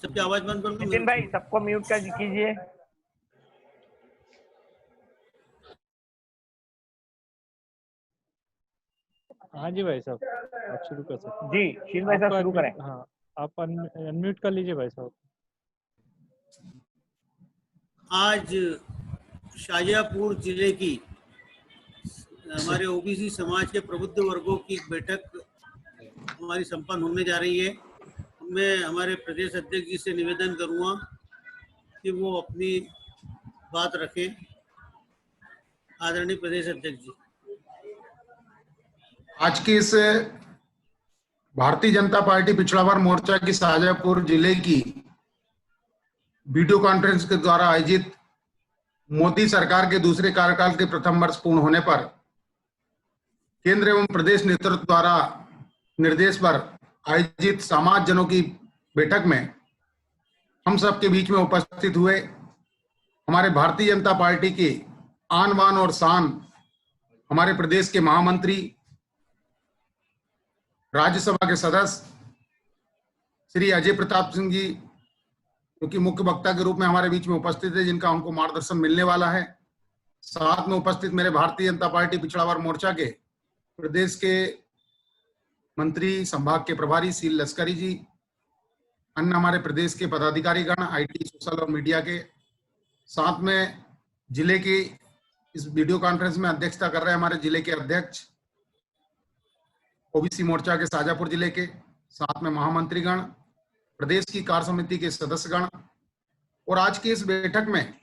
सबकी आवाज बंद कर दो। नितिन भाई सबको म्यूट कर कीजिए। हाँ जी भाई साहब, आप शुरू कर सकते हैं। जी शील भाई साहब शुरू करें। हाँ, आप अनम्यूट कर लीजिए भाई साहब। आज शाहजहाँपुर जिले की हमारे ओबीसी समाज के प्रबुद्ध वर्गों की एक बैठक हमारी संपन्न होने जा रही है। मैं हमारे प्रदेश अध्यक्ष जी से निवेदन करूंगा कि वो अपनी बात रखें। आदरणीय प्रदेश अध्यक्ष जी। आज की इस भारतीय जनता पार्टी पिछड़ा वर्ग मोर्चा की शाहजहाँपुर जिले की वीडियो कॉन्फ्रेंस के द्वारा आयोजित मोदी सरकार के दूसरे कार्यकाल के प्रथम वर्ष पूर्ण होने पर केंद्र एवं प्रदेश नेतृत्व द्वारा निर्देश पर आयोजित समाज जनों की बैठक में हम सबके बीच में उपस्थित हुए हमारे भारतीय जनता पार्टी के आन बान और शान हमारे प्रदेश के महामंत्री, राज्यसभा के सदस्य श्री अजय प्रताप सिंह जी, जो कि मुख्य वक्ता के रूप में हमारे बीच में उपस्थित है, जिनका हमको मार्गदर्शन मिलने वाला है। साथ में उपस्थित मेरे भारतीय जनता पार्टी पिछड़ा वर्ग मोर्चा के प्रदेश के मंत्री, संभाग के प्रभारी श्री लश्करी जी, अन्य हमारे प्रदेश के पदाधिकारीगण, आईटी, सोशल और मीडिया के, साथ में जिले की इस वीडियो कॉन्फ्रेंस में अध्यक्षता कर रहे हमारे जिले के अध्यक्ष ओबीसी मोर्चा के शाहजहाँपुर जिले के, साथ में महामंत्रीगण, प्रदेश की कार्य समिति के सदस्यगण। और आज की इस बैठक में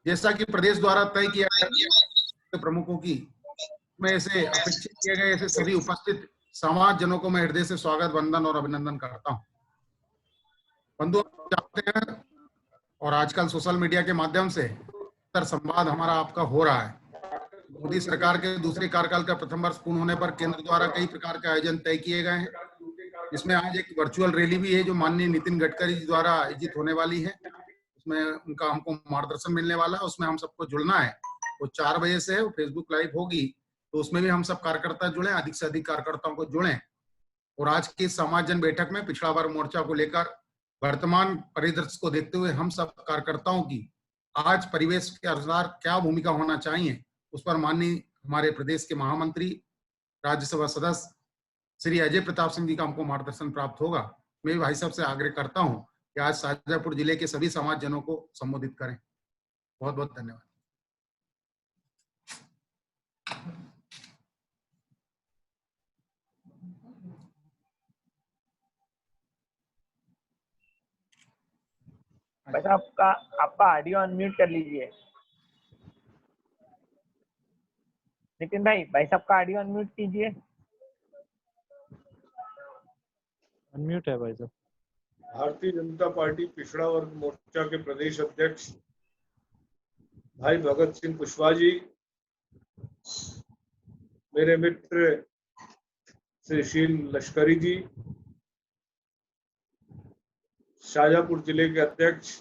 जैसा कि प्रदेश द्वारा तय किया गया प्रमुखों की में ऐसे अपेक्षित किए गए ऐसे सभी उपस्थित समाज जनों को मैं हृदय से स्वागत, वंदन और अभिनंदन करता हूं। बंधु, आप जानते हैं और आजकल सोशल मीडिया के माध्यम से संवाद हमारा आपका हो रहा है। मोदी सरकार के दूसरे कार्यकाल का प्रथम वर्ष पूर्ण होने पर केंद्र द्वारा कई प्रकार के आयोजन तय किए गए हैं। इसमें आज एक वर्चुअल रैली भी है जो माननीय नितिन गडकरी जी द्वारा आयोजित होने वाली है। उसमें उनका हमको मार्गदर्शन मिलने वाला है। उसमें हम सबको जुड़ना है। वो 4 बजे से है, फेसबुक लाइव होगी, तो उसमें भी हम सब कार्यकर्ता जुड़े, अधिक से अधिक कार्यकर्ताओं को जुड़ें। और आज की समाज जन बैठक में पिछड़ा वर्ग मोर्चा को लेकर वर्तमान परिदृश्य को देखते हुए हम सब कार्यकर्ताओं की आज परिवेश के अनुसार क्या भूमिका होना चाहिए, उस पर माननीय हमारे प्रदेश के महामंत्री, राज्यसभा सदस्य श्री अजय प्रताप सिंह जी का हमको मार्गदर्शन प्राप्त होगा। मैं भाई साहब से आग्रह करता हूं कि आज शाहजहाँपुर जिले के सभी समाज जनों को संबोधित करें। बहुत बहुत धन्यवाद। बस आपका ऑडियो अनम्यूट कर लीजिए। नितिन भाई साहब का ऑडियो अनम्यूट कीजिए। अनम्यूट है भाई साहब। भारतीय जनता पार्टी पिछड़ा वर्ग मोर्चा के प्रदेश अध्यक्ष भाई भगत सिंह कुशवाहा जी, मेरे मित्र श्री शील लश्करी जी, शाहजहाँपुर जिले के अध्यक्ष,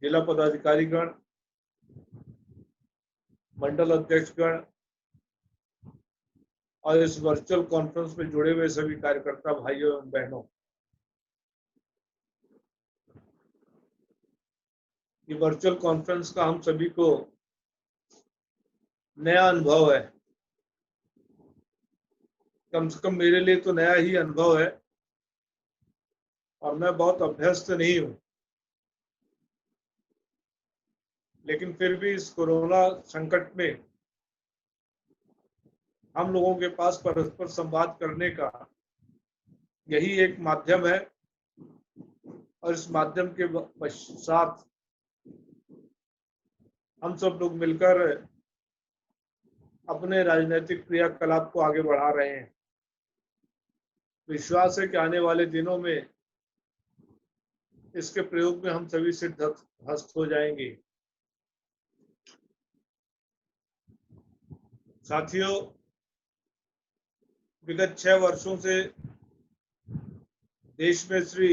जिला पदाधिकारीगण, मंडल अध्यक्षगण और इस वर्चुअल कॉन्फ्रेंस में जुड़े हुए सभी कार्यकर्ता भाइयों एवं बहनों, ये वर्चुअल कॉन्फ्रेंस का हम सभी को नया अनुभव है। कम से कम मेरे लिए तो नया ही अनुभव है और मैं बहुत अभ्यस्त नहीं हूं, लेकिन फिर भी इस कोरोना संकट में हम लोगों के पास परस्पर संवाद करने का यही एक माध्यम है और इस माध्यम के साथ हम सब लोग मिलकर अपने राजनीतिक क्रियाकलाप को आगे बढ़ा रहे हैं। विश्वास है कि आने वाले दिनों में इसके प्रयोग में हम सभी सिद्धहस्त हो जाएंगे। साथियों, विगत 6 वर्षों से देश में श्री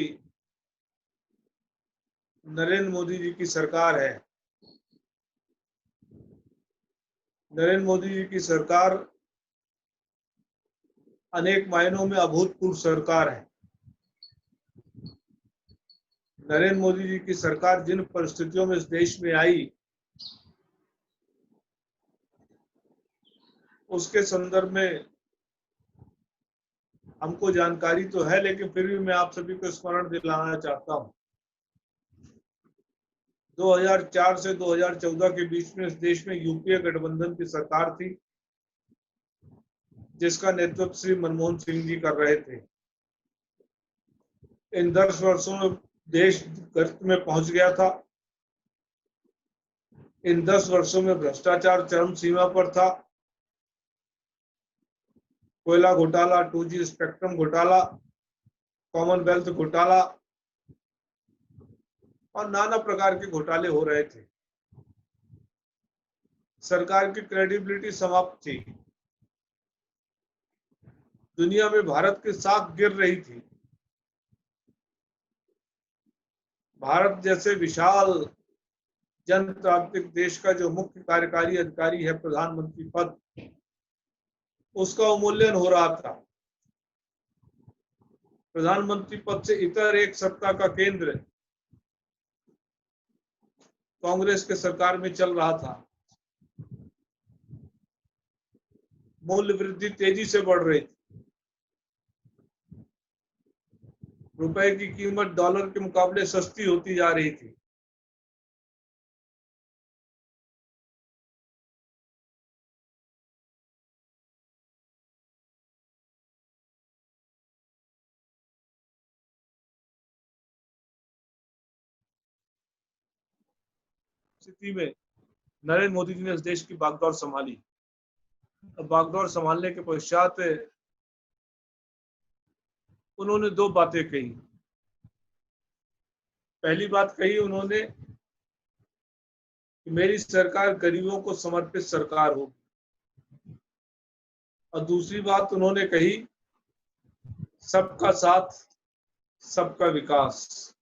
नरेंद्र मोदी जी की सरकार है। नरेंद्र मोदी जी की सरकार अनेक मायनों में अभूतपूर्व सरकार है। नरेंद्र मोदी जी की सरकार जिन परिस्थितियों में इस देश में आई, उसके संदर्भ में हमको जानकारी तो है, लेकिन फिर भी मैं आप सभी को स्मरण दिलाना चाहता हूं। 2004 से 2014 के बीच में इस देश में यूपीए गठबंधन की सरकार थी, जिसका नेतृत्व श्री मनमोहन सिंह जी कर रहे थे। इन 10 वर्षों में देश गर्त में पहुंच गया था। इन 10 वर्षों में भ्रष्टाचार चरम सीमा पर था। कोयला घोटाला, 2G स्पेक्ट्रम घोटाला, कॉमनवेल्थ घोटाला और नाना प्रकार के घोटाले हो रहे थे। सरकार की क्रेडिबिलिटी समाप्त थी। दुनिया में भारत की साख गिर रही थी। भारत जैसे विशाल जनतांत्रिक देश का जो मुख्य कार्यकारी अधिकारी है प्रधानमंत्री पद, उसका अवमूल्यन हो रहा था। प्रधानमंत्री पद से इतर एक सत्ता का केंद्र कांग्रेस के सरकार में चल रहा था। मूल्य वृद्धि तेजी से बढ़ रही थी। रुपए की कीमत डॉलर के मुकाबले सस्ती होती जा रही थी। स्थिति में नरेंद्र मोदी जी ने इस देश की बागडोर संभाली। अब बागडोर संभालने के पश्चात उन्होंने 2 बातें कही। पहली बात कही उन्होंने कि मेरी सरकार गरीबों को समर्पित सरकार होगी, और दूसरी बात उन्होंने कही सबका साथ सबका विकास,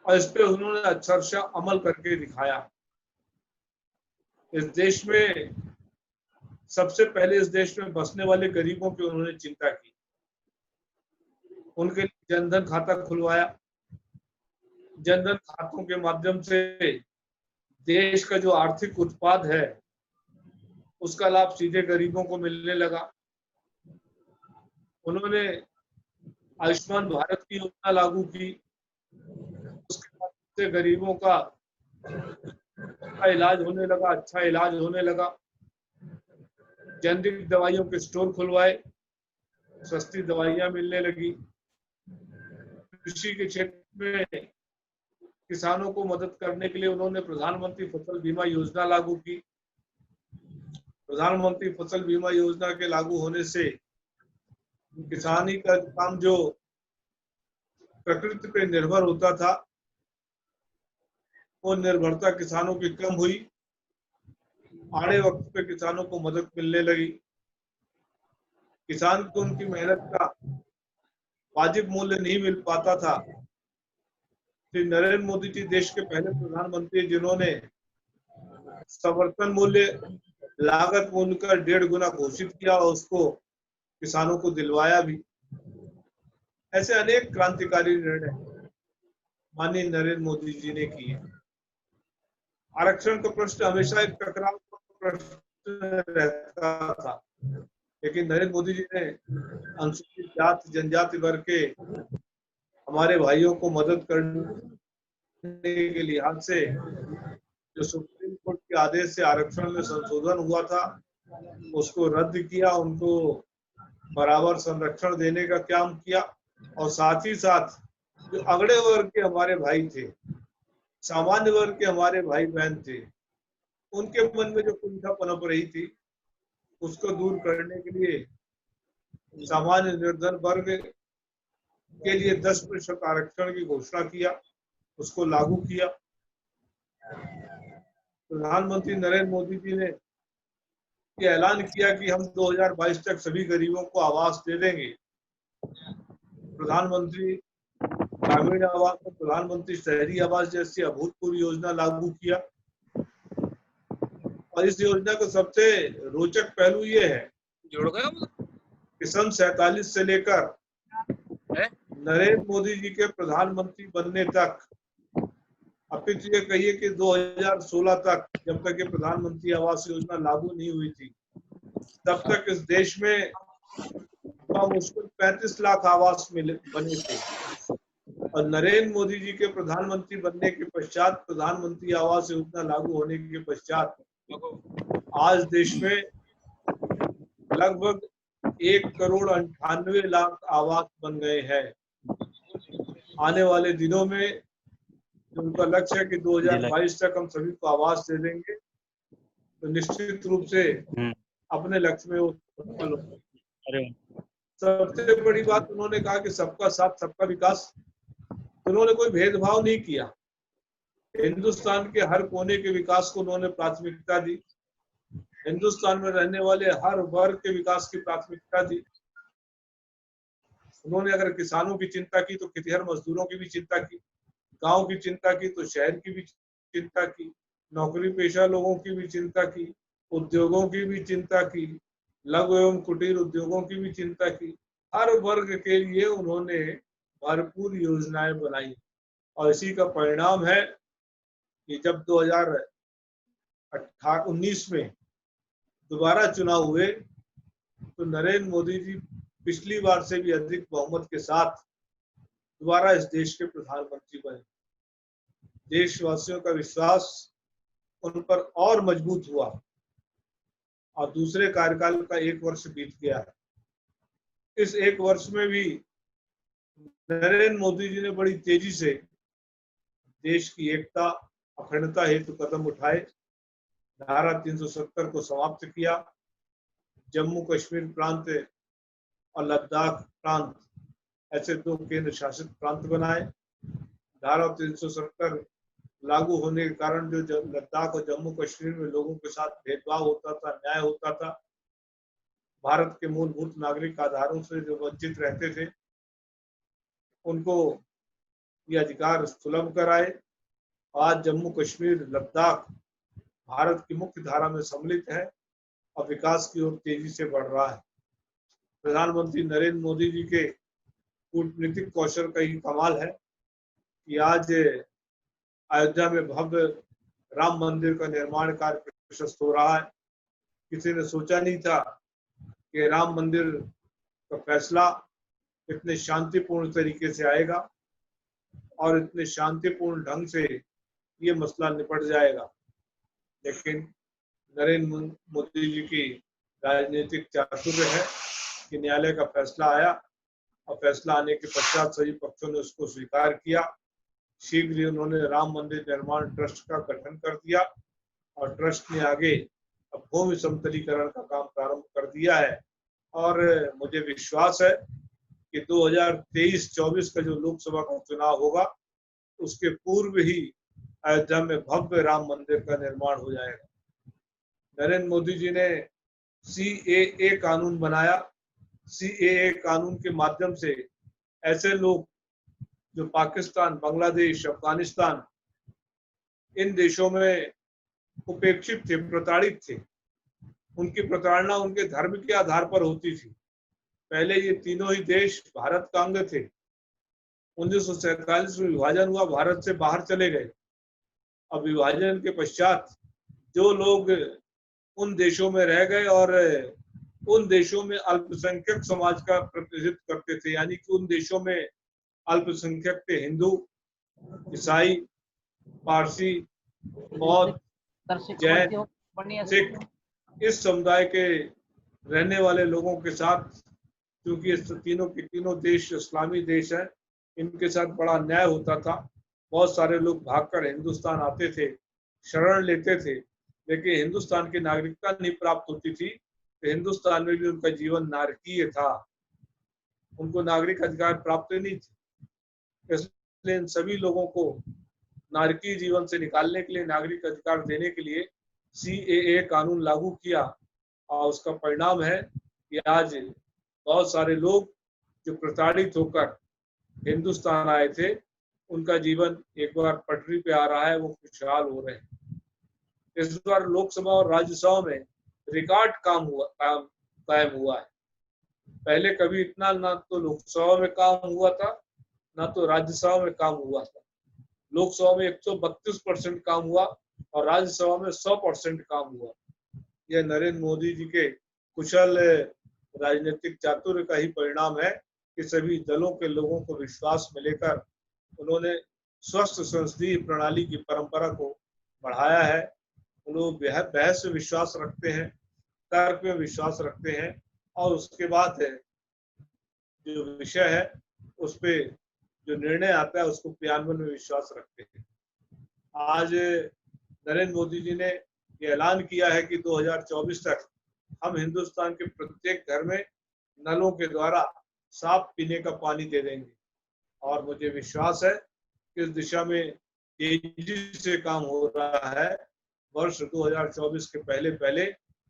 और इस पे उन्होंने अक्षरशः अमल करके दिखाया। इस देश में सबसे पहले इस देश में बसने वाले गरीबों की उन्होंने चिंता की। उनके लिए जनधन खाता खुलवाया। जनधन खातों के माध्यम से देश का जो आर्थिक उत्पाद है उसका लाभ सीधे गरीबों को मिलने लगा। उन्होंने आयुष्मान भारत की योजना लागू की। उसके माध्यम से गरीबों का इलाज होने लगा, अच्छा इलाज होने लगा। जेनरिक दवाइयों के स्टोर खुलवाए, सस्ती दवाइयां मिलने लगी। कृषि के क्षेत्र में किसानों को मदद करने के लिए उन्होंने प्रधानमंत्री फसल बीमा योजना लागू की। प्रधानमंत्री फसल बीमा योजना के लागू होने से किसानी का काम जो प्रकृति पे निर्भर होता था, वो निर्भरता किसानों की कम हुई। आड़े वक्त पे किसानों को मदद मिलने लगी। किसान को उनकी मेहनत का वाजिब मूल्य नहीं मिल पाता था। श्री नरेंद्र मोदी जी देश के पहले प्रधानमंत्री जिन्होंने समर्थन मूल्य लागत मूल्य का 1.5 गुना घोषित किया और उसको किसानों को दिलवाया भी। ऐसे अनेक क्रांतिकारी निर्णय माननीय नरेंद्र मोदी जी ने किए। आरक्षण का प्रश्न हमेशा एक टकराव का प्रश्न रहता था, लेकिन नरेंद्र मोदी जी ने अनुसूचित जाति जनजाति वर्ग के हमारे भाइयों को मदद करने के लिहाज से जो सुप्रीम कोर्ट के आदेश से आरक्षण में संशोधन हुआ था उसको रद्द किया, उनको बराबर संरक्षण देने का काम किया। और साथ ही साथ जो अगड़े वर्ग के हमारे भाई थे, सामान्य वर्ग के हमारे भाई बहन थे, उनके मन में जो कुंठा पनप रही थी उसको दूर करने के लिए सामान्य निर्धन वर्ग के लिए 10% आरक्षण की घोषणा किया, उसको लागू किया। प्रधानमंत्री नरेंद्र मोदी जी ने ये ऐलान किया कि हम 2022 तक सभी गरीबों को आवास दे देंगे। प्रधानमंत्री ग्रामीण आवास और प्रधानमंत्री शहरी आवास जैसी अभूतपूर्व योजना लागू किया। और इस योजना का सबसे रोचक पहलू ये है कि सन 47 से लेकर नरेंद्र मोदी जी के प्रधानमंत्री बनने तक, अपितु ये कहिए कि 2016 तक, जब तक ये प्रधानमंत्री आवास योजना लागू नहीं हुई थी, तब तक इस देश में मुश्किल 35 लाख आवास बने थे। और नरेंद्र मोदी जी के प्रधानमंत्री बनने के पश्चात, प्रधानमंत्री आवास योजना लागू होने के पश्चात, आज देश में लगभग 1,98,00,000 आवास बन गए हैं। आने वाले दिनों में उनका लक्ष्य है कि 2022 तक हम सभी को आवास दे देंगे, तो निश्चित रूप से अपने लक्ष्य में वो सफल होंगे। सबसे बड़ी बात उन्होंने कहा कि सबका साथ सबका विकास। उन्होंने कोई भेदभाव नहीं किया, हिंदुस्तान के हर कोने के विकास को उन्होंने प्राथमिकता दी, हिंदुस्तान में रहने वाले हर वर्ग के विकास की प्राथमिकता दी। उन्होंने अगर किसानों की चिंता की तो खेतिहर मजदूरों की भी चिंता की, गांव की चिंता की तो शहर की भी चिंता की, नौकरी पेशा लोगों की भी चिंता की, उद्योगों की भी चिंता की, लघु एवं कुटीर उद्योगों की भी चिंता की। हर वर्ग के लिए उन्होंने भरपूर योजनाएं बनाई और इसी का परिणाम है कि जब 2019 में दोबारा चुनाव हुए तो नरेंद्र मोदी जी पिछली बार से भी अधिक बहुमत के साथ दोबारा इस देश के प्रधानमंत्री बने। देशवासियों का विश्वास उन पर और मजबूत हुआ और दूसरे कार्यकाल का 1 वर्ष बीत गया है। इस 1 वर्ष में भी नरेंद्र मोदी जी ने बड़ी तेजी से देश की एकता अखंडता हेतु कदम उठाए, धारा 370 को समाप्त किया, जम्मू कश्मीर प्रांत और लद्दाख प्रांत ऐसे 2 केंद्र शासित प्रांत बनाए। धारा 370 लागू होने के कारण जो लद्दाख और जम्मू कश्मीर में लोगों के साथ भेदभाव होता था, न्याय होता था, भारत के मूलभूत नागरिक आधारों से जो वंचित रहते थे, उनको ये अधिकार सुलभ कराए। आज जम्मू कश्मीर लद्दाख भारत की मुख्य धारा में सम्मिलित है और विकास की ओर तेजी से बढ़ रहा है। प्रधानमंत्री नरेंद्र मोदी जी के कूटनीतिक कौशल का ही कमाल है कि आज अयोध्या में भव्य राम मंदिर का निर्माण कार्य प्रशस्त हो रहा है। किसी ने सोचा नहीं था कि राम मंदिर का फैसला इतने शांतिपूर्ण तरीके से आएगा और इतने शांतिपूर्ण ढंग से ये मसला निपट जाएगा। लेकिन नरेंद्र मोदी जी की राजनीतिक चातुर्य है कि न्यायालय का फैसला आया और फैसला आने के पश्चात सभी पक्षों ने उसको स्वीकार किया। शीघ्र ही उन्होंने राम मंदिर निर्माण ट्रस्ट का गठन कर दिया और ट्रस्ट ने आगे अब भूमि समतलीकरण का काम प्रारंभ कर दिया है। और मुझे विश्वास है कि 2023-24 का जो लोकसभा का चुनाव होगा उसके पूर्व ही अयोध्या में भव्य राम मंदिर का निर्माण हो जाएगा। नरेंद्र मोदी जी ने CAA कानून बनाया। CAA कानून के माध्यम से ऐसे लोग जो पाकिस्तान, बांग्लादेश, अफगानिस्तान इन देशों में उपेक्षित थे, प्रताड़ित थे, उनकी प्रताड़ना उनके धर्म के आधार पर होती थी। पहले ये तीनों ही देश भारत का अंग थे। 1947 में विभाजन हुआ, भारत से बाहर चले गए। अब विभाजन के पश्चात जो लोग उन देशों में रह गए और उन देशों में अल्पसंख्यक समाज का प्रतिनिधित्व करते थे, यानी कि उन देशों में अल्पसंख्यक थे हिंदू, ईसाई, पारसी, बौद्ध, जैन, सिख। इस समुदाय के रहने वाले लोगों के साथ, क्योंकि इस तीनों के तीनों देश इस्लामी देश हैं, इनके साथ बड़ा अन्याय होता था। बहुत सारे लोग भागकर हिंदुस्तान आते थे, शरण लेते थे, लेकिन हिंदुस्तान की नागरिकता नहीं प्राप्त होती थी तो हिंदुस्तान में भी उनका जीवन नारकीय था, उनको नागरिक अधिकार प्राप्त नहीं थे। इसलिए इन सभी लोगों को नारकीय जीवन से निकालने के लिए, नागरिक अधिकार देने के लिए CAA कानून लागू किया और उसका परिणाम है कि आज बहुत सारे लोग जो प्रताड़ित होकर हिंदुस्तान आए थे, उनका जीवन एक बार पटरी पे आ रहा है, वो खुशहाल हो रहे हैं। इस बार लोकसभा और राज्यसभा में रिकॉर्ड कायम हुआ है। पहले कभी इतना ना तो लोकसभा में काम हुआ था ना तो राज्यसभा में काम हुआ था। लोकसभा में 132% काम हुआ और राज्यसभा में 100% काम हुआ। यह नरेंद्र मोदी जी के कुशल राजनीतिक चातुर्य का ही परिणाम है कि सभी दलों के लोगों को विश्वास में लेकर उन्होंने स्वस्थ संसदीय प्रणाली की परंपरा को बढ़ाया है। उन लोग बहस में विश्वास रखते हैं, तर्क में विश्वास रखते हैं और उसके बाद जो विषय है उस पे जो निर्णय आता है उसको क्रियान्वयन में विश्वास रखते हैं। आज नरेंद्र मोदी जी ने ये ऐलान किया है कि 2024 तक हम हिंदुस्तान के प्रत्येक घर में नलों के द्वारा साफ पीने का पानी दे देंगे और मुझे विश्वास है कि इस दिशा में तेजी से काम हो रहा है। वर्ष 2024 के पहले पहले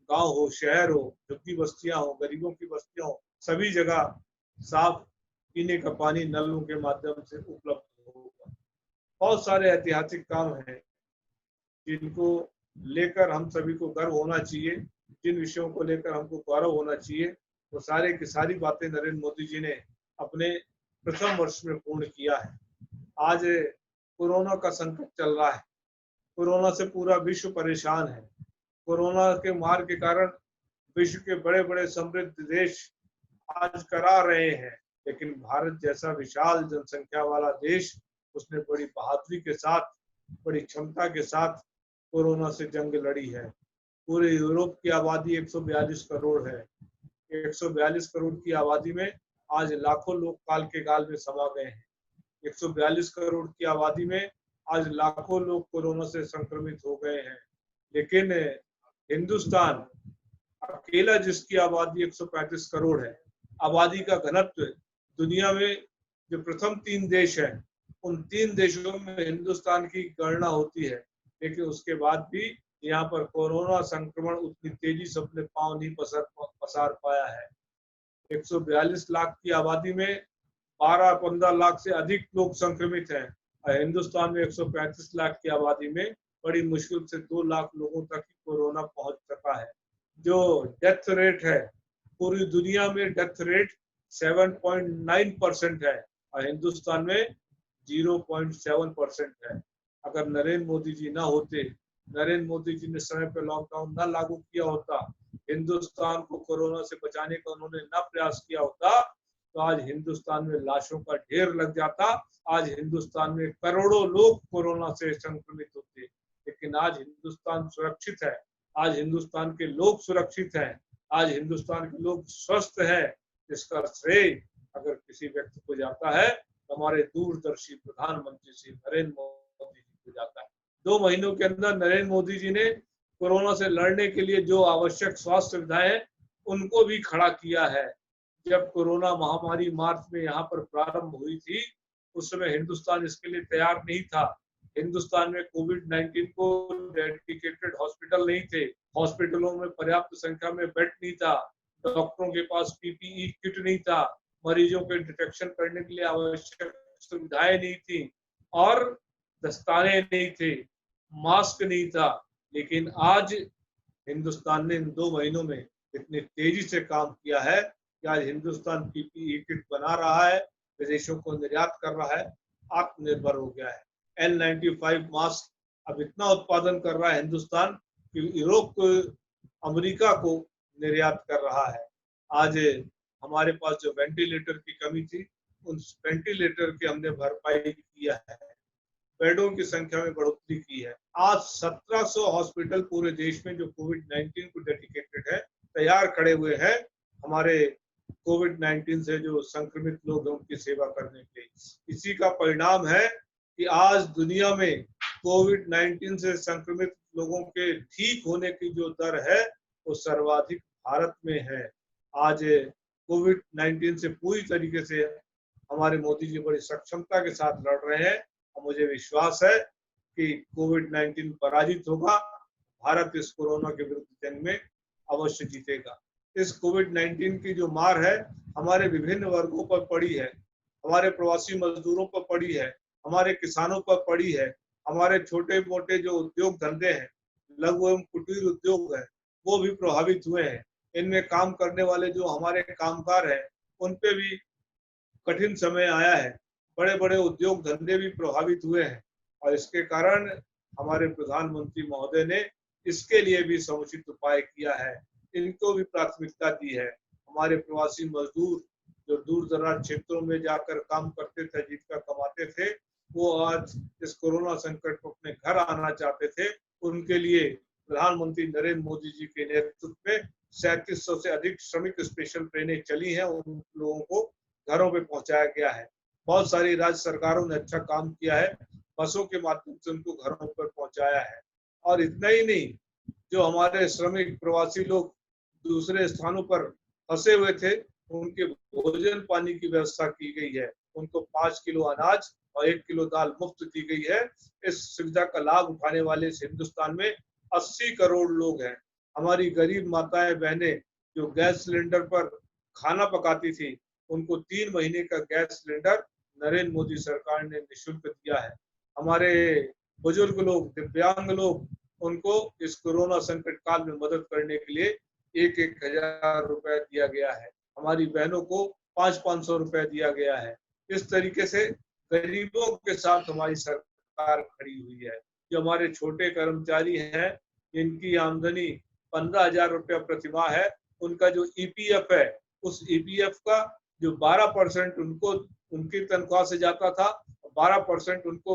गांव हो, शहर हो, झुग्गी बस्तियां हो, गरीबों की बस्तियां हो, सभी जगह साफ पीने का पानी नलों के माध्यम से उपलब्ध होगा। बहुत सारे ऐतिहासिक काम हैं जिनको लेकर हम सभी को गर्व होना चाहिए, जिन विषयों को लेकर हमको गौरव होना चाहिए, वो सारे की सारी बातें नरेंद्र मोदी जी ने अपने प्रथम वर्ष में पूर्ण किया है। आज कोरोना का संकट चल रहा है, कोरोना से पूरा विश्व परेशान है। कोरोना के मार के कारण विश्व के बड़े बड़े समृद्ध देश आज करा रहे हैं, लेकिन भारत जैसा विशाल जनसंख्या वाला देश उसने बड़ी बहादुरी के साथ, बड़ी क्षमता के साथ कोरोना से जंग लड़ी है। पूरे यूरोप की आबादी 142 करोड़ है। 142 करोड़ की आबादी में आज लाखों लोग काल के गाल में समा गए हैं। 142 करोड़ की आबादी में आज लाखों लोग कोरोना से संक्रमित हो गए हैं, लेकिन हिंदुस्तान अकेला जिसकी आबादी 135 करोड़ है, आबादी का घनत्व दुनिया में जो प्रथम 3 देश हैं उन 3 देशों में हिंदुस्तान की गणना होती है, लेकिन उसके बाद भी यहाँ पर कोरोना संक्रमण उतनी तेजी से अपने पांव नहीं पसार पाया है। 142 लाख की आबादी में 12-15 लाख से अधिक लोग संक्रमित हैं और हिंदुस्तान में 135 लाख की आबादी में बड़ी मुश्किल से 2 लाख लोगों तक कोरोना पहुंच सका है। जो डेथ रेट है पूरी दुनिया में डेथ रेट 7.9% है और हिंदुस्तान में 0.7% है। अगर नरेंद्र मोदी जी ना होते, नरेंद्र मोदी जी ने समय पर लॉकडाउन ना लागू किया होता, हिंदुस्तान को कोरोना से बचाने का उन्होंने ना प्रयास किया होता, तो आज हिंदुस्तान में लाशों का ढेर लग जाता। आज हिंदुस्तान में करोड़ों लोग कोरोना से संक्रमित होते, लेकिन आज हिंदुस्तान सुरक्षित है, आज हिंदुस्तान के लोग सुरक्षित हैं, आज हिंदुस्तान के लोग स्वस्थ हैं। इसका श्रेय अगर किसी व्यक्ति को जाता है तो हमारे दूरदर्शी प्रधानमंत्री श्री नरेंद्र मोदी जी को जाता है। 2 महीनों के अंदर नरेंद्र मोदी जी ने कोरोना से लड़ने के लिए जो आवश्यक स्वास्थ्य सुविधाएं हैं उनको भी खड़ा किया है। जब कोरोना महामारी मार्च में यहाँ पर प्रारंभ हुई थी, उस समय हिंदुस्तान इसके लिए तैयार नहीं था। हिंदुस्तान में कोविड-19 को डेडिकेटेड हॉस्पिटल नहीं थे, हॉस्पिटलों में पर्याप्त संख्या में बेड नहीं था, डॉक्टरों के पास पीपीई किट नहीं था, मरीजों के डिटेक्शन करने के लिए आवश्यक सुविधाएं नहीं थी और दस्ताने नहीं थे, मास्क नहीं था। लेकिन आज हिंदुस्तान ने इन 2 महीनों में इतनी तेजी से काम किया है कि आज हिंदुस्तान पीपीई किट बना रहा है, विदेशों को निर्यात कर रहा है, आत्मनिर्भर हो गया है। N95 मास्क अब इतना उत्पादन कर रहा है हिंदुस्तान कि यूरोप को, अमेरिका को निर्यात कर रहा है। आज हमारे पास जो वेंटिलेटर की कमी थी, उन वेंटिलेटर की हमने भरपाई किया है, बेडों की संख्या में बढ़ोतरी की है। आज 1700 हॉस्पिटल पूरे देश में जो कोविड-19 को डेडिकेटेड है तैयार खड़े हुए हैं हमारे कोविड-19 से जो संक्रमित लोग हैं उनकी सेवा करने के लिए। इसी का परिणाम है कि आज दुनिया में कोविड-19 से संक्रमित लोगों के ठीक होने की जो दर है वो सर्वाधिक भारत में है। आज कोविड-19 से पूरी तरीके से हमारे मोदी जी बड़ी सक्षमता के साथ लड़ रहे हैं और मुझे विश्वास है कि कोविड-19 पराजित होगा। भारत इस कोरोना के विरुद्ध जंग में अवश्य जीतेगा। इस कोविड-19 की जो मार है हमारे विभिन्न वर्गों पर पड़ी है, हमारे प्रवासी मजदूरों पर पड़ी है, हमारे किसानों पर पड़ी है, हमारे छोटे मोटे जो उद्योग धंधे हैं, लघु एवं कुटीर उद्योग है, वो भी प्रभावित हुए हैं। इनमें काम करने वाले जो हमारे कामगार हैं उन पे भी कठिन समय आया है। बड़े बड़े उद्योग धंधे भी प्रभावित हुए हैं और इसके कारण हमारे प्रधानमंत्री महोदय ने इसके लिए भी समुचित उपाय किया है, इनको भी प्राथमिकता दी है। हमारे प्रवासी मजदूर जो दूर दराज क्षेत्रों में जाकर काम करते थे, जीविका कमाते थे, वो आज इस कोरोना संकट को अपने घर आना चाहते थे, उनके लिए प्रधानमंत्री नरेंद्र मोदी जी के नेतृत्व में 3700 से अधिक श्रमिक स्पेशल ट्रेनें चली हैं, उन लोगों को घरों पे पहुंचाया गया है। बहुत सारी राज्य सरकारों ने अच्छा काम किया है, बसों के माध्यम से उनको घरों पर पहुंचाया है। और इतना ही नहीं, जो हमारे श्रमिक प्रवासी लोग दूसरे स्थानों पर फंसे हुए थे, उनके भोजन पानी की व्यवस्था की गई है। उनको 5 किलो अनाज और 1 किलो दाल मुफ्त दी गई है। इस सुविधा का लाभ उठाने वाले इस हिंदुस्तान में 80 करोड़ लोग हैं। हमारी गरीब माताएं बहनें जो गैस सिलेंडर पर खाना पकाती थी, उनको 3 महीने का गैस सिलेंडर नरेंद्र मोदी सरकार ने निःशुल्क दिया है। हमारे बुजुर्ग लोग, दिव्यांग लोग, उनको इस कोरोना संकट काल में मदद करने के लिए 1-1 हजार रुपए दिया गया है। हमारी बहनों को 500-500 रुपए दिया गया है। इस तरीके से गरीबों के साथ हमारी सरकार खड़ी हुई है। जो हमारे छोटे कर्मचारी हैं, जिनकी आमदनी 15,000 रुपया प्रतिमाह है, उनका जो ईपीएफ है, उस ईपीएफ का जो 12% उनको उनकी तनख्वाह से जाता था, 12% उनको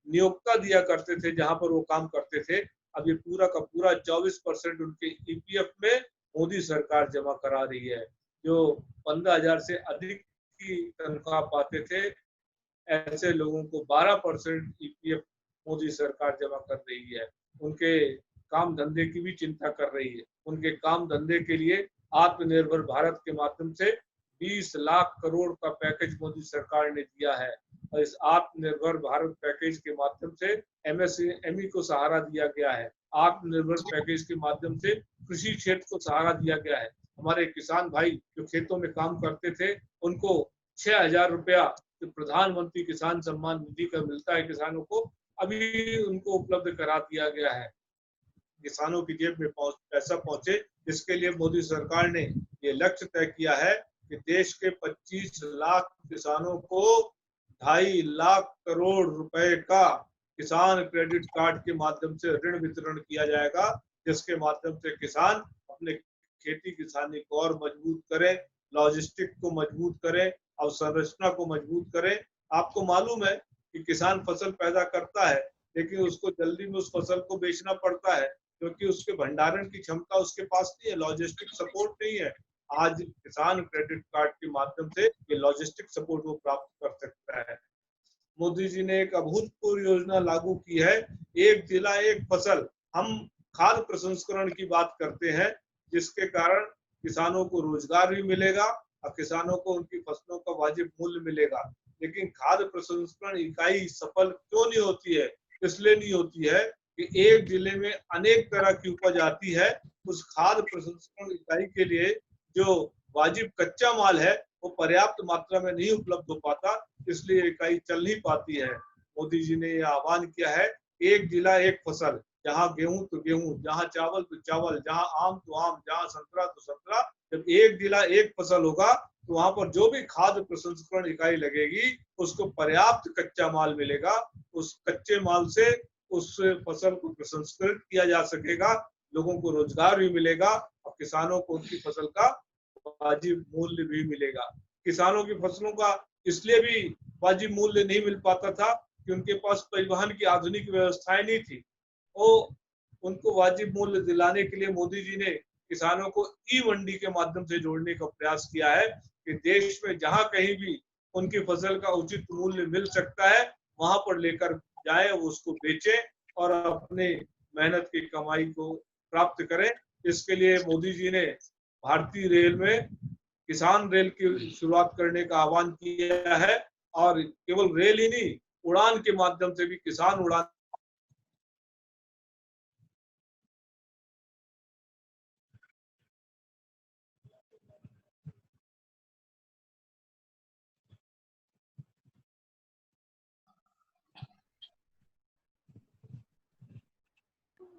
नियोक्ता दिया करते थे जहां पर वो काम करते थे। अब ये पूरा का पूरा 24% उनके ईपीएफ में मोदी सरकार जमा करा रही है। जो 15,000 से अधिक की तनख्वाह पाते थे, ऐसे लोगों को 12% ईपीएफ मोदी सरकार जमा कर रही है। उनके काम धंधे की भी चिंता कर रही है। उनके काम धंधे के लिए आत्मनिर्भर भारत के माध्यम से 20 लाख करोड़ का पैकेज मोदी सरकार ने दिया है। और इस आत्मनिर्भर भारत पैकेज के माध्यम से एमएसएमई को सहारा दिया गया है। आत्मनिर्भर पैकेज के माध्यम से कृषि क्षेत्र को सहारा दिया गया है। हमारे किसान भाई जो खेतों में काम करते थे, उनको 6,000 रुपया जो प्रधानमंत्री किसान सम्मान निधि का मिलता है किसानों को, अभी उनको उपलब्ध करा दिया गया है। किसानों की जेब में पैसा पहुंचे, इसके लिए मोदी सरकार ने ये लक्ष्य तय किया है कि देश के 25 लाख किसानों को 2.5 लाख करोड़ रुपए का किसान क्रेडिट कार्ड के माध्यम से ऋण वितरण किया जाएगा, जिसके माध्यम से किसान अपने खेती किसानी को और मजबूत करें, लॉजिस्टिक को मजबूत करें, अवसंरचना को मजबूत करें। आपको मालूम है कि किसान फसल पैदा करता है, लेकिन उसको जल्दी में उस फसल को बेचना पड़ता है, क्योंकि उसके भंडारण की क्षमता उसके पास नहीं है, लॉजिस्टिक सपोर्ट नहीं है। आज किसान क्रेडिट कार्ड के माध्यम से ये लॉजिस्टिक सपोर्ट वो प्राप्त कर सकता है। मोदी जी ने एक अभूतपूर्व योजना लागू की है, एक जिला एक फसल। हम खाद्य प्रसंस्करण की बात करते हैं, जिसके कारण किसानों को रोजगार भी मिलेगा और किसानों को उनकी फसलों का वाजिब मूल्य मिलेगा। लेकिन खाद्य प्रसंस्करण इकाई सफल क्यों नहीं होती है? इसलिए नहीं होती है कि एक जिले में अनेक तरह की उपज आती है, उस खाद्य प्रसंस्करण इकाई के लिए जो वाजिब कच्चा माल है वो पर्याप्त मात्रा में नहीं उपलब्ध हो पाता, इसलिए इकाई चल नहीं पाती है। मोदी जी ने यह आह्वान किया है, एक जिला एक फसल। जहाँ गेहूं तो गेहूं, जहाँ चावल तो चावल, जहाँ आम तो आम, जहाँ संतरा तो संतरा। जब एक जिला एक फसल होगा तो वहां पर जो भी खाद्य प्रसंस्करण इकाई लगेगी उसको पर्याप्त कच्चा माल मिलेगा। उस कच्चे माल से उस फसल को प्रसंस्कृत किया जा सकेगा, लोगों को रोजगार भी मिलेगा और किसानों को उनकी फसल का वाजिब मूल्य भी मिलेगा। किसानों की फसलों का इसलिए भी वाजिब मूल्य नहीं मिल पाता था कि उनके पास परिवहन की आधुनिक व्यवस्थाएं नहीं थी। वो उनको वाजिब मूल्य दिलाने के लिए मोदी जी ने किसानों को ई मंडी के माध्यम से जोड़ने का प्रयास किया है कि देश में जहां कहीं भी उनकी फसल का उचित मूल्य मिल सकता है, वहां पर लेकर जाए, वो उसको बेचें और अपने मेहनत की कमाई को प्राप्त करें। इसके लिए मोदी जी ने भारतीय रेल में किसान रेल की शुरुआत करने का आह्वान किया है। और केवल रेल ही नहीं, उड़ान के माध्यम से भी किसान उड़ान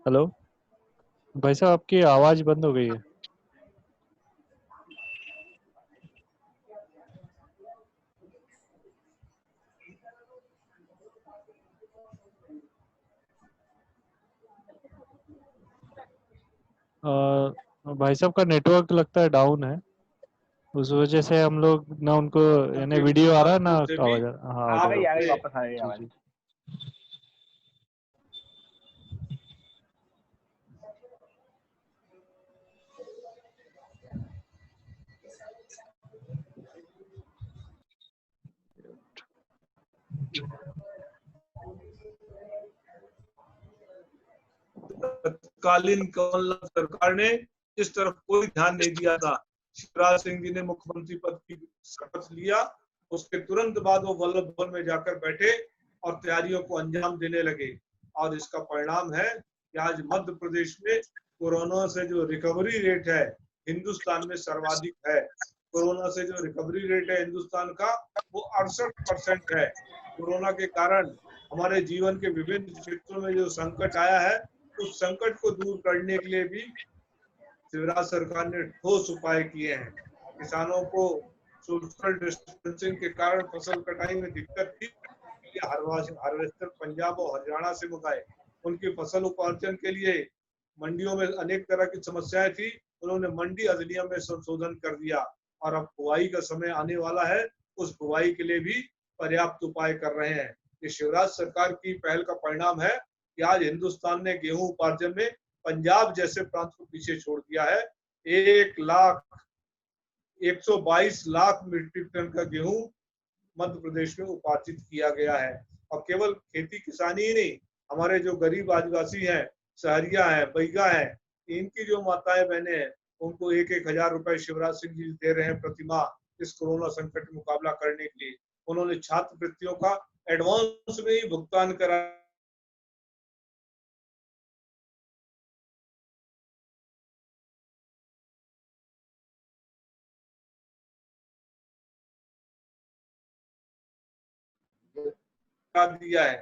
हेलो भाई साहब, आपकी आवाज बंद हो गई है। भाई साहब का नेटवर्क लगता है डाउन है, उस वजह से हम लोग ना उनको यानी वीडियो आ रहा है ना आवाज आ रहा। हाँ आ गई गया। वापस आ गई आवाज। जी, तत्कालीन कमलनाथ सरकार ने इस तरफ कोई ध्यान नहीं दिया था। शिवराज सिंह जी ने मुख्यमंत्री पद की शपथ लिया, उसके तुरंत बाद वो वल्लभ भवन में जाकर बैठे और तैयारियों को अंजाम देने लगे। और इसका परिणाम है कि आज मध्य प्रदेश में कोरोना से जो रिकवरी रेट है हिंदुस्तान में सर्वाधिक है। कोरोना से जो रिकवरी रेट है हिंदुस्तान का वो 68% है। कोरोना के कारण हमारे जीवन के विभिन्न क्षेत्रों में जो संकट आया है उस संकट को दूर करने के लिए भी शिवराज सरकार ने ठोस उपाय किए हैं। किसानों को सोशल डिस्टेंसिंग के कारण फसल कटाई में दिक्कत थी, हार्वेस्टर पंजाब और हरियाणा से मंगाए। उनकी फसल उपार्जन के लिए मंडियों में अनेक तरह की समस्याएं थी, उन्होंने मंडी अधिनियम में संशोधन कर दिया और अब बुआई का समय आने वाला है, उस बुआई के लिए भी पर्याप्त उपाय कर रहे हैं। ये शिवराज सरकार की पहल का परिणाम है कि आज हिंदुस्तान ने गेहूं उपार्जन में पंजाब जैसे प्रांत को पीछे छोड़ दिया है। 122 लाख मीट्रिक टन का गेहूं मध्य प्रदेश में उपार्जित किया गया है। और केवल खेती किसानी ही नहीं, हमारे जो गरीब आदिवासी हैं, सहरिया हैं, बैगा हैं, इनकी जो माताएं बहनें हैं उनको 1-1 हजार रुपए शिवराज सिंह जी दे रहे हैं प्रति माह इस कोरोना संकट में मुकाबला करने के लिए। उन्होंने छात्रवृत्तियों का एडवांस में ही भुगतान करा दिया है।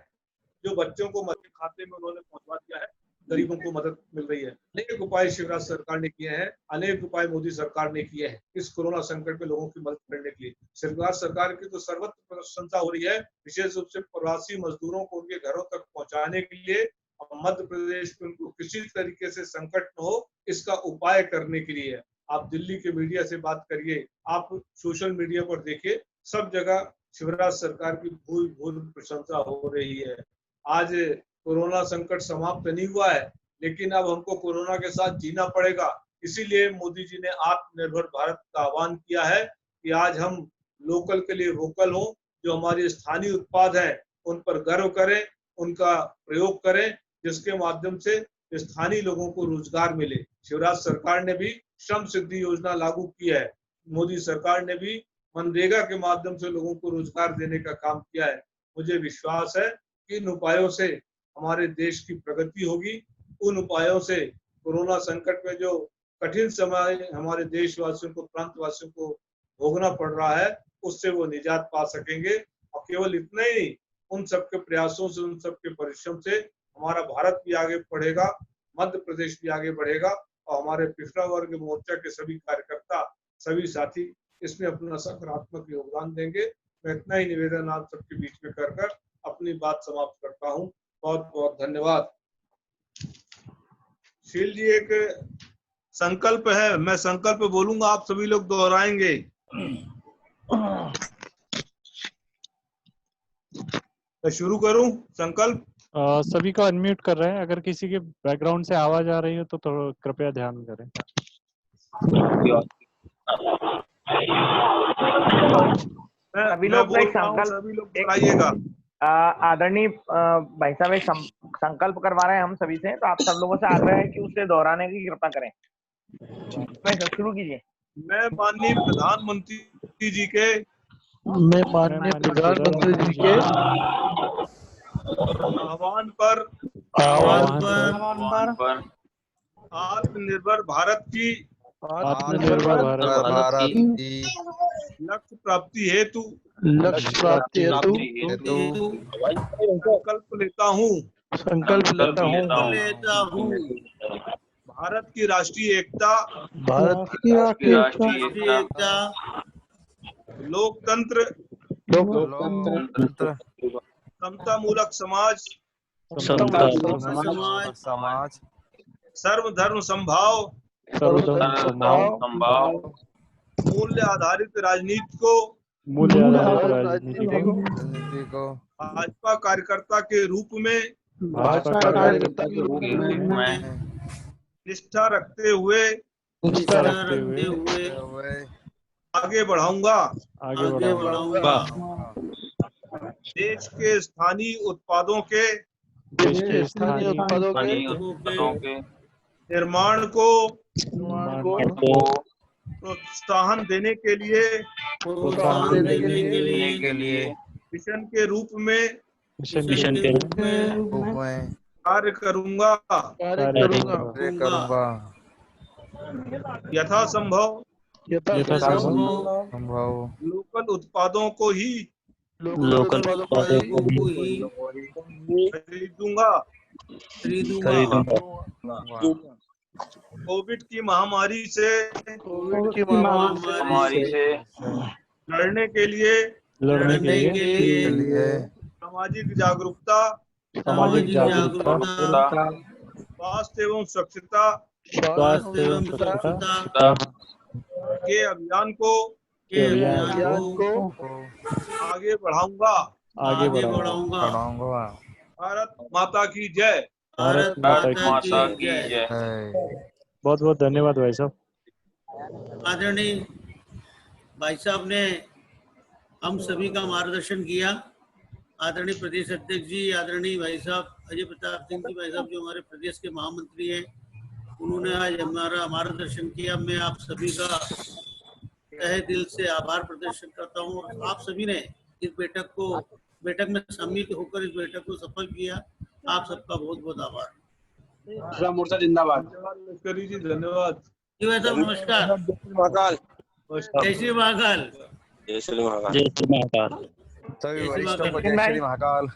जो बच्चों को मदद खाते में उन्होंने पहुंचवा दिया है, गरीबों को मदद मिल रही है। अनेक उपाय शिवराज सरकार ने किए हैं, अनेक उपाय मोदी सरकार ने किए हैं इस कोरोना संकट में लोगों की मदद करने के लिए। शिवराज सरकार की तो सर्वत्र प्रशंसा हो रही है, विशेष रूप से प्रवासी मजदूरों को उनके घरों तक पहुंचाने के लिए और मध्य प्रदेश में उनको किसी तरीके से संकट न हो इसका उपाय करने के लिए। आप दिल्ली के मीडिया से बात करिए, आप सोशल मीडिया पर देखिए, सब जगह शिवराज सरकार की भूल प्रशंसा हो रही है। आज कोरोना संकट समाप्त नहीं हुआ है, लेकिन अब हमको कोरोना के साथ जीना पड़ेगा। इसीलिए मोदी जी ने आत्मनिर्भर भारत का आह्वान किया है कि आज हम लोकल के लिए वोकल हों, जो हमारे स्थानीय उत्पाद हैं उन पर गर्व करें, उनका प्रयोग करें, जिसके माध्यम से स्थानीय लोगों को रोजगार मिले। शिवराज सरकार ने भी श्रम सिद्धि योजना लागू की है, मोदी सरकार ने भी मनरेगा के माध्यम से लोगों को रोजगार देने का काम किया है। मुझे विश्वास है कि इन उपायों से हमारे देश की प्रगति होगी। उन उपायों से कोरोना संकट में जो कठिन समय हमारे देशवासियों को, प्रांतवासियों को भोगना पड़ रहा है, उससे वो निजात पा सकेंगे। और केवल इतना ही नहीं, उन सबके प्रयासों से, उन सबके परिश्रम से हमारा भारत भी आगे बढ़ेगा, मध्य प्रदेश भी आगे बढ़ेगा और हमारे पिछड़ा वर्ग मोर्चा के सभी कार्यकर्ता, सभी साथी इसमें अपना सकारात्मक योगदान देंगे। मैं इतना ही निवेदन आप सबके बीच में कर अपनी बात समाप्त करता हूं। बहुत बहुत धन्यवाद। शील जी, एक संकल्प है, मैं संकल्प बोलूंगा, आप सभी लोग दोहराएंगे। मैं शुरू करूं संकल्प? सभी को अनम्यूट कर रहे हैं, अगर किसी के बैकग्राउंड से आवाज आ रही हो तो कृपया ध्यान करें। सभी लोग दोहराइएगा। आदरणीय भाई साहब एक संकल्प करवा रहे हैं हम सभी से, तो आप सब लोगों से आग्रह है कि उसे दोहराने की कृपा करें। शुरू कीजिए। मैं माननीय प्रधानमंत्री जी के आह्वान पर आत्मनिर्भर भारत की लक्ष्य प्राप्ति हेतु संकल्प लेता हूँ भारत की राष्ट्रीय एकता, लोकतंत्र, समता मूलक समाज, सर्वधर्म समभाव, सर्वधर्म समभाव, मूल्य आधारित राजनीति को मूल्य आधारित राजनीति को भाजपा कार्यकर्ता के रूप में भाजपा कार्यकर्ता के रूप में निष्ठा रखते हुए निष्ठा रखते हुए आगे बढ़ाऊंगा। आगे बढ़ाऊंगा। देश के स्थानीय उत्पादों के देश के स्थानीय उत्पादों के निर्माण को प्रोत्साहन देने के लिए मिशन के रूप में कार्य करूंगा। यथासंभव लोकल उत्पादों को ही खरीदूंगा। कोविड की महामारी से लड़ने के लिए सामाजिक जागरूकता, स्वास्थ्य एवं स्वच्छता के अभियान को आगे बढ़ाऊंगा। भारत माता की जय। भारत माता की जय। बहुत बहुत धन्यवाद भाई साहब। आदरणीय भाई साहब ने हम सभी का मार्गदर्शन किया। आदरणीय प्रदेश अध्यक्ष जी, आदरणीय भाई साहब अजय प्रताप सिंह जी भाई साहब जो हमारे प्रदेश के महामंत्री हैं, उन्होंने आज हमारा मार्गदर्शन किया। मैं आप सभी का तहे दिल से आभार प्रदर्शन करता हूं और आप सभी ने इस बैठक में सम्मिलित होकर इस बैठक को सफल किया। आप सबका बहुत बहुत आभार। मोर्चा जिंदाबाद। लश्करी जी धन्यवाद। जी भाई साहब नमस्कार। जय श्री महाकाल। जय श्री महाकाल। जय श्री महाकाल।